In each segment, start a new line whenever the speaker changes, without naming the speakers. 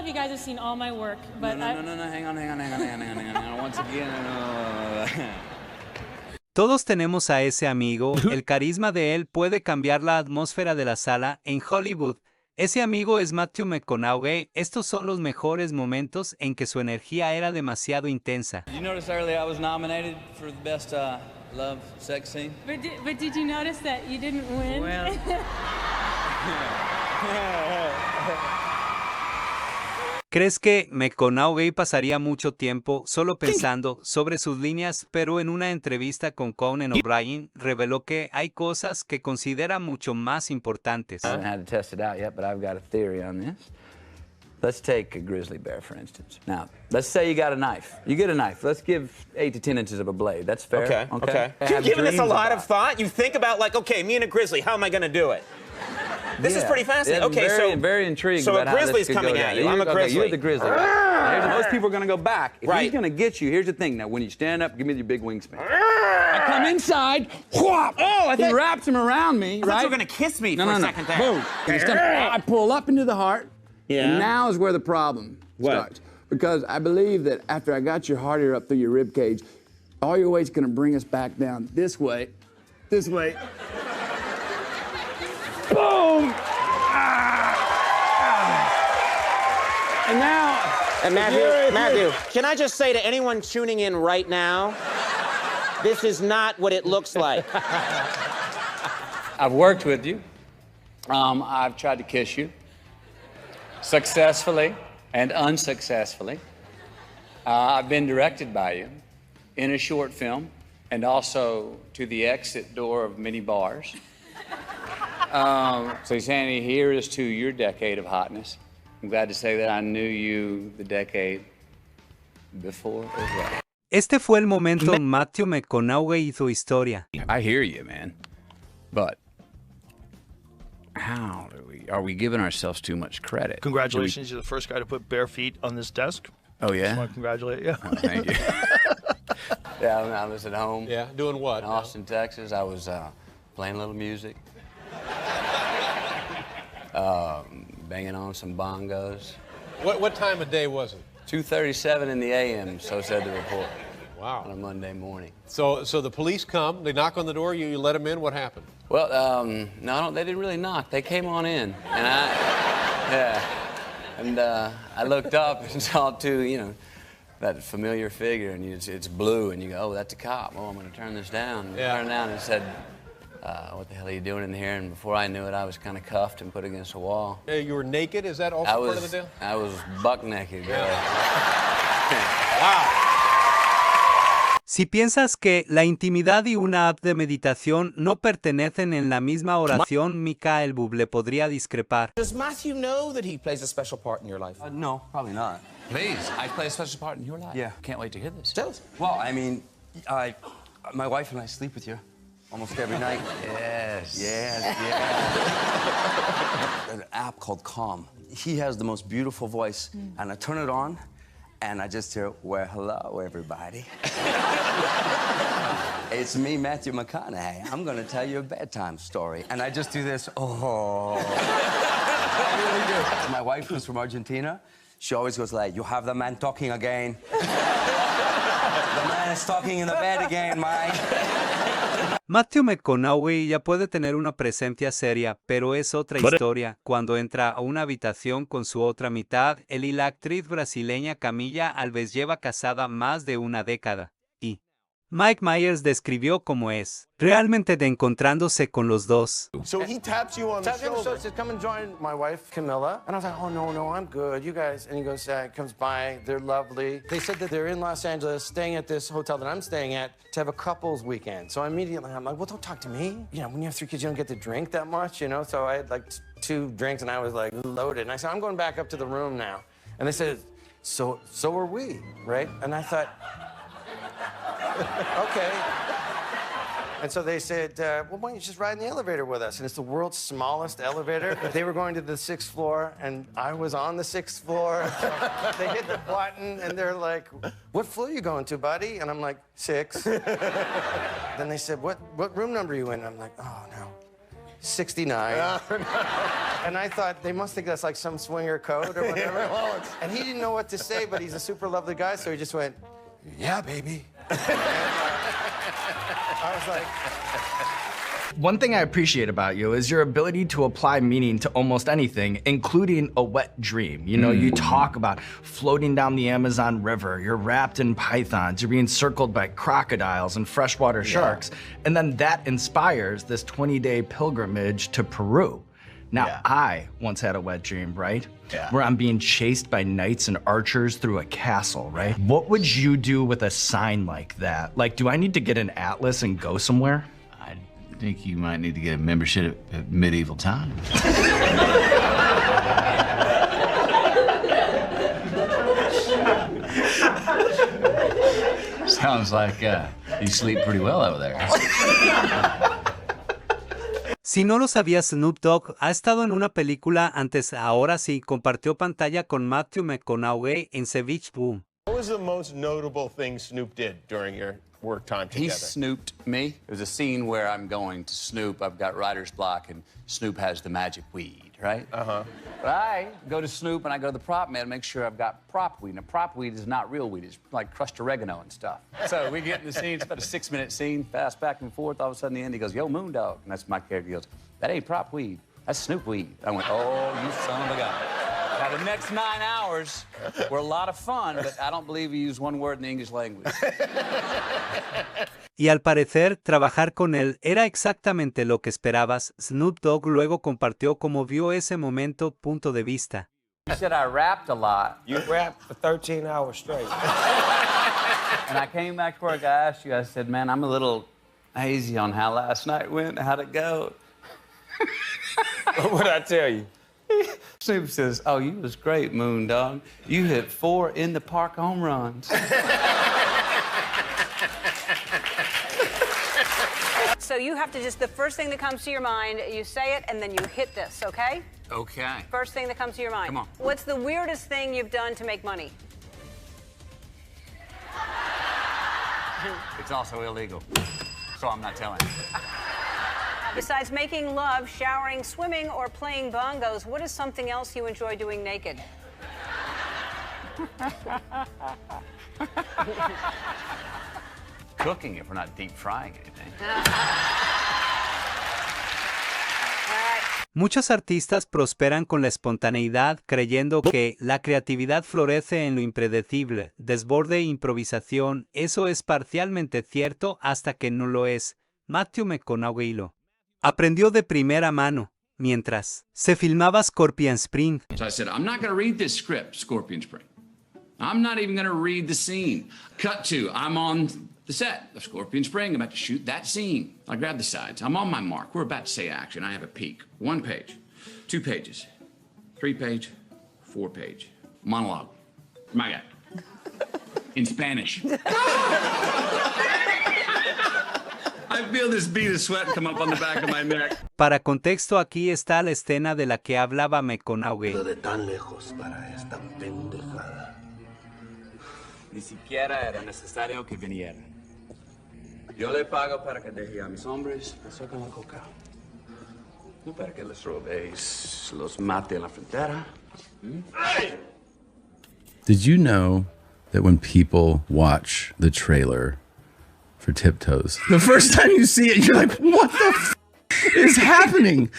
if you guys have seen all my work, but
No, hang on. Once again.
Todos tenemos a ese amigo, el carisma de él puede cambiar la atmósfera de la sala en Hollywood. Ese amigo es Matthew McConaughey. Estos son los mejores momentos en que su energía era demasiado intensa.
Did you notice earlier I was nominated for the best love sex scene?
But did you notice that you didn't win?
Well,
¿Crees que McConaughey pasaría mucho tiempo solo pensando sobre sus líneas, pero en una entrevista con Conan O'Brien reveló que hay cosas que considera mucho más importantes?
I haven't had to test it out yet, but I've got a theory on this. Let's take a grizzly bear, for instance. Now, let's say you got a knife. You get a knife. Let's give 8 to 10 inches of a blade. That's fair.
Okay. You've given this a lot of thought. You think about, like, okay, me and a grizzly, how am I going to do it? This is pretty fascinating. Okay,
very intrigued.
So
about
a grizzly's
how this could
coming
go
at
down.
you. I'm a grizzly.
You're the grizzly. Most people are going to go back. If
Right.
he's going to get you, here's the thing. Now, when you stand up, give me your big wingspan. I come inside. Whop!
Oh, I
He
thought-
wraps him around me,
I thought
right?
you were going to kiss me for a second there.
Boom. I pull up into the heart.
Yeah.
And now is where the problem starts. Because I believe that after I got your heart here up through your rib cage, all your weight's going to bring us back down this way. This way. Boom! And now,
And Matthew, can I just say to anyone tuning in right now, this is not what it looks like.
I've worked with you. I've tried to kiss you successfully and unsuccessfully. I've been directed by you in a short film and also to the exit door of many bars. So Sandy, here is to your decade of hotness. I'm glad to say that I knew you the decade before as well.
Este fue el momento Matthew McConaughey y su historia.
I hear you, man. But are we giving ourselves too much credit?
Congratulations, you're the first guy to put bare feet on this desk.
Oh,
I
yeah?
want to congratulate you.
Oh, thank you. Yeah, I was at home.
Yeah, doing what?
In Austin, Texas. I was playing a little music. Banging on some bongos.
What time of day was it?
2:37 in the a.m., so said the report.
Wow.
On a Monday morning.
So the police come, they knock on the door, you let them in, what happened?
Well, no, they didn't really knock. They came on in. And I looked up and saw that familiar figure, and it's blue, and you go, oh, that's a cop. Oh, I'm going to turn this down. And
Yeah.
I turned down and said, what the hell are you doing in here? And before I knew it, I was kind of cuffed and put against a wall.
You were naked, is that also part of the deal?
I was buck naked.
Wow.
Si piensas que la intimidad y una app de meditación no pertenecen en la misma oración, Michael Bublé podría discrepar.
Does Matthew know that he plays a special part in your life?
No, probably not.
Please, I play a special part in your life.
Yeah.
Can't wait to hear this.
Tell us.
Well, I mean, my wife and I sleep with you almost every night.
Yes.
Yes. An app called Calm. He has the most beautiful voice, and I turn it on, and I just hear, well, hello, everybody. It's me, Matthew McConaughey. I'm going to tell you a bedtime story. And I just do this, oh. I really do. My wife, who's from Argentina, she always goes like, you have the man talking again. The man is talking in the bed again, Mike.
Matthew McConaughey ya puede tener una presencia seria, pero es otra historia cuando entra a una habitación con su otra mitad. Él y la actriz brasileña Camila Alves lleva casada más de una década. Y Mike Myers describió cómo es realmente de encontrándose con los dos.
So he taps you on the shoulder.
Says, come and join my wife, Camilla. And I was like, oh, no, I'm good. You guys. And he goes, comes by. They're lovely. They said that they're in Los Angeles, staying at this hotel that I'm staying at to have a couples weekend. So immediately I'm like, well, don't talk to me. You know, when you have 3 kids, you don't get to drink that much, you know? So I had like 2 drinks and I was like loaded. And I said, I'm going back up to the room now. And they said, so are we, right? And I thought, okay. And so they said, well, why don't you just ride in the elevator with us? And it's the world's smallest elevator. They were going to the 6th floor, and I was on the 6th floor. So they hit the button, and they're like, what floor are you going to, buddy? And I'm like, 6. Then they said, what room number are you in? And I'm like, oh, no, 69. And I thought they must think that's like some swinger code or whatever. And he didn't know what to say, but he's a super lovely guy, so he just went, "Yeah, baby." And, I was like...
One thing I appreciate about you is your ability to apply meaning to almost anything, including a wet dream. You know, you talk about floating down the Amazon River, you're wrapped in pythons, you're being circled by crocodiles and freshwater sharks, and then that inspires this 20-day pilgrimage to Peru. Now, I once had a wet dream, right? Where I'm being chased by knights and archers through a castle, right? What would you do with a sign like that? Like, do I need to get an atlas and go somewhere?
I think you might need to get a membership at Medieval Times. Sounds like you sleep pretty well over there.
Si no lo sabía, Snoop Dogg ha estado en una película antes, ahora sí, compartió pantalla con Matthew McConaughey en Ceviche Boom.
What was the most notable thing Snoop did during your work time together?
He snooped me. There's a scene where I'm going to Snoop. I've got writer's block, and Snoop has the magic weed, right?
Uh-huh.
But I go to Snoop, and I go to the prop man to make sure I've got prop weed. Now, prop weed is not real weed. It's like crushed oregano and stuff. So we get in the scene. It's about a 6-minute scene, fast back and forth. All of a sudden, the end, he goes, "Yo, Moondog." And that's my character. He goes, "That ain't prop weed. That's Snoop weed." I went, "Oh, you son of a gun." Now, the next 9 hours were a lot of fun, but I don't believe he used one word in the English language.
Y al parecer, trabajar con él era exactamente lo que esperabas. Snoop Dogg luego compartió cómo vio ese momento, punto de vista.
You said I rapped a lot.
You rapped for 13 hours straight.
And I came back to work, I asked you, I said, "Man, I'm a little hazy on how last night went. How'd it go?"
What did I tell you?
Snoop says, "Oh, you was great, Moondog. You hit 4 in-the-park home runs."
So you have to just, the first thing that comes to your mind, you say it, and then you hit this, okay?
Okay.
First thing that comes to your mind.
Come on.
What's the weirdest thing you've done to make money?
It's also illegal, so I'm not telling.
Besides making love, showering, swimming, or playing bongos, what is something else you enjoy doing naked?
Cooking if we're not deep frying anything.
Muchos artistas prosperan con la espontaneidad, creyendo que la creatividad florece en lo impredecible, desborde e improvisación. Eso es parcialmente cierto hasta que no lo es. Matthew McConaughey lo aprendió de primera mano, mientras se filmaba Scorpion Spring.
So I said, "I'm not going to read this script, Scorpion Spring. I'm not even going to read the scene." Cut to, I'm on the set of Scorpion Spring. I'm about to shoot that scene. I grab the sides. I'm on my mark. We're about to say action. I have a peek. 1 page, 2 pages, 3 page, 4 page. Monologue. My guy. In Spanish. I feel this bead of sweat come up on the back of my neck.
Para contexto, aquí está la escena de la que hablaba McConaughey.
De tan lejos para esta pendejada.
Ni siquiera era necesario que viniera. Yo le pago para que deje a mis hombres acerca la coca. No para que les robéis, los mate en la frontera.
Did you know that when people watch the trailer for Tiptoes, the first time you see it, you're like, what the f is happening?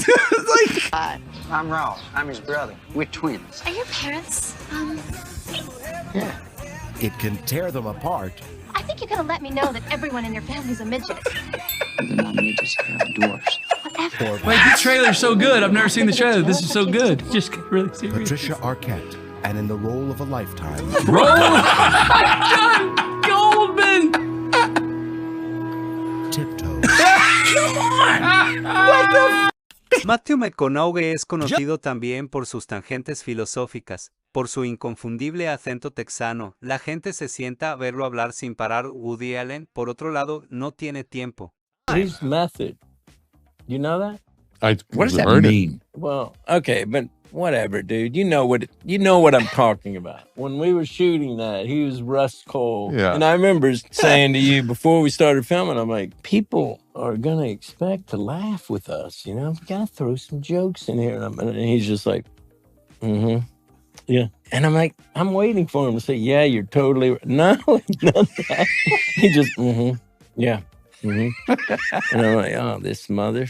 Like,
Hi, I'm Ralph. I'm his brother. We're twins.
Are your parents,
Yeah.
It can tear them apart.
I think you gotta let me know that everyone in your family's a midget.
They're not midgets, they're dwarfs.
Whatever.
wait, the trailer's so good. I've never seen the trailer. This is so good. Just get really serious.
Patricia Arquette, and in the role of a lifetime.
John Goldman!
Tiptoes.
Come on! What the f
Matthew McConaughey es conocido también por sus tangentes filosóficas, por su inconfundible acento texano. La gente se sienta a verlo hablar sin parar. Woody Allen, por otro lado, no tiene tiempo.
His method, you know that? What does that mean? Well, okay, but whatever, dude. You know what I'm talking about. When we were shooting that, he was Russ Cole.
Yeah.
And I remember saying to you before we started filming, I'm like, people are gonna expect to laugh with us, you know? We gotta throw some jokes in here. And he's just like, yeah. And I'm like, I'm waiting for him to say, yeah, you're totally right. No, not that. He just, yeah. And I'm like, oh, this mother.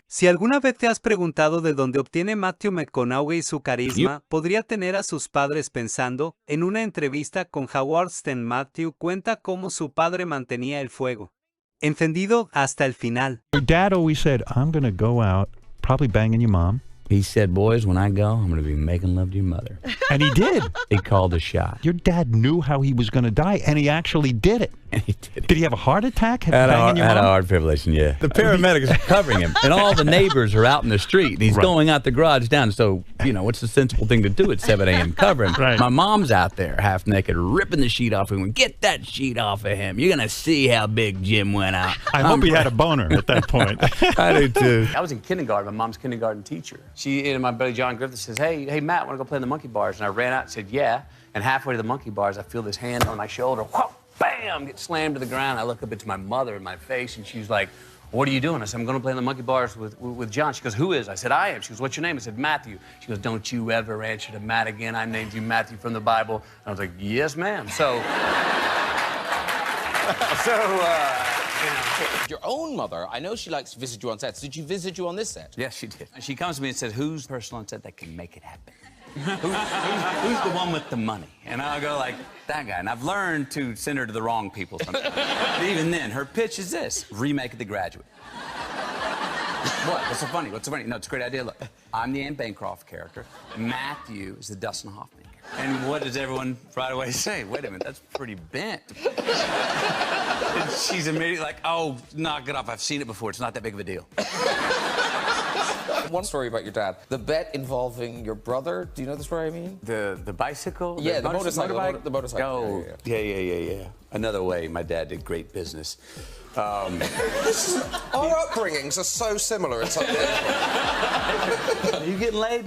Si alguna vez te has preguntado de dónde obtiene Matthew McConaughey su carisma, podría tener a sus padres pensando. En una entrevista con Howard Stern, Matthew cuenta cómo su padre mantenía el fuego encendido hasta el final.
Your dad always said, I'm going to go out, probably banging your mom.
He said, boys, when I go, I'm going to be making love to your mother.
And he did.
He called a shot.
Your dad knew how he was going to die, and he actually did it.
And he did it.
Did he have a heart attack?
Had a heart fibrillation, yeah. The paramedics are covering him, and all the neighbors are out in the street. And he's going out the garage down. So, you know, what's the sensible thing to do at 7 a.m. covering?
Right.
My mom's out there, half naked, ripping the sheet off him. Get that sheet off of him. You're going to see how big Jim went out.
I hope he had a boner at that point.
I do, too.
I was in kindergarten, my mom's kindergarten teacher. She and my buddy John Griffith says, hey, Matt, want to go play in the monkey bars? And I ran out and said, yeah. And halfway to the monkey bars, I feel this hand on my shoulder. Whoa, bam, get slammed to the ground. I look up into my mother in my face, and she's like, what are you doing? I said, I'm going to play in the monkey bars with John. She goes, who is? I said, I am. She goes, what's your name? I said, Matthew. She goes, don't you ever answer to Matt again. I named you Matthew from the Bible. And I was like, yes, ma'am. So,
Your own mother, I know she likes to visit you on sets. Did she visit you on this set?
Yes, she did. She comes to me and says, who's the person on set that can make it happen? Who's the one with the money? And I'll go like, that guy. And I've learned to send her to the wrong people sometimes. But even then, her pitch is this: remake of The Graduate. What? What's so funny? What's so funny? No, it's a great idea. Look, I'm the Anne Bancroft character. Matthew is the Dustin Hoffman character. And what does everyone right away say? Wait a minute, that's pretty bent. And she's immediately like, oh, knock it off. I've seen it before. It's not that big of a deal.
One story about your dad. The bet involving your brother. Do you know the story I mean?
The bicycle?
Yeah, the motorcycle.
Motorbike?
The motorcycle.
Oh, yeah. Another way my dad did great business.
Our upbringings are so similar. It's like
Are you getting laid?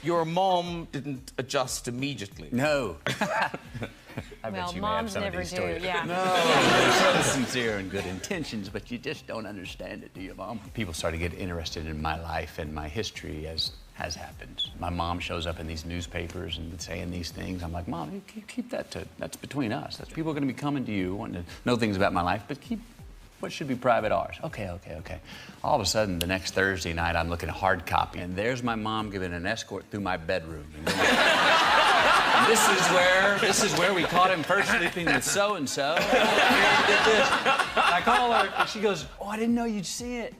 Your mom didn't adjust immediately.
No.
I bet you moms never do, yeah.
No, they're so sincere and good intentions, but you just don't understand it, do you, Mom? People start to get interested in my life and my history, as has happened. My mom shows up in these newspapers and saying these things. I'm like, Mom, keep that that's between us. People are going to be coming to you, wanting to know things about my life, but keep what should be private ours. Okay. All of a sudden, the next Thursday night, I'm looking at hard copy, and there's my mom giving an escort through my bedroom. And this is where we caught him first sleeping with so-and-so. I call her, and she goes, oh, I didn't know you'd see it.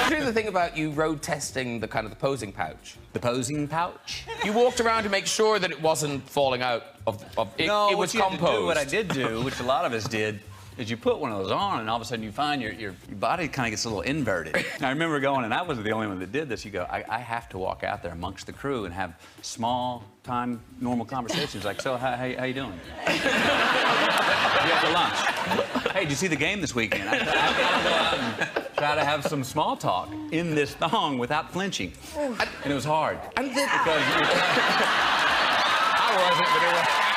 Here's the thing about you road testing the posing pouch.
The posing pouch?
You walked around to make sure that it wasn't falling out of it.
No,
it was composed.
What I did do, which a lot of us did, is you put one of those on, and all of a sudden you find your body kind of gets a little inverted. I remember going, and I wasn't the only one that did this. You go, I have to walk out there amongst the crew and have small-time, normal conversations. Like, so how you doing? You have for lunch. Hey, did you see the game this weekend? I got to go out and try to have some small talk in this thong without flinching. And it was hard.
And
because I wasn't, but it was...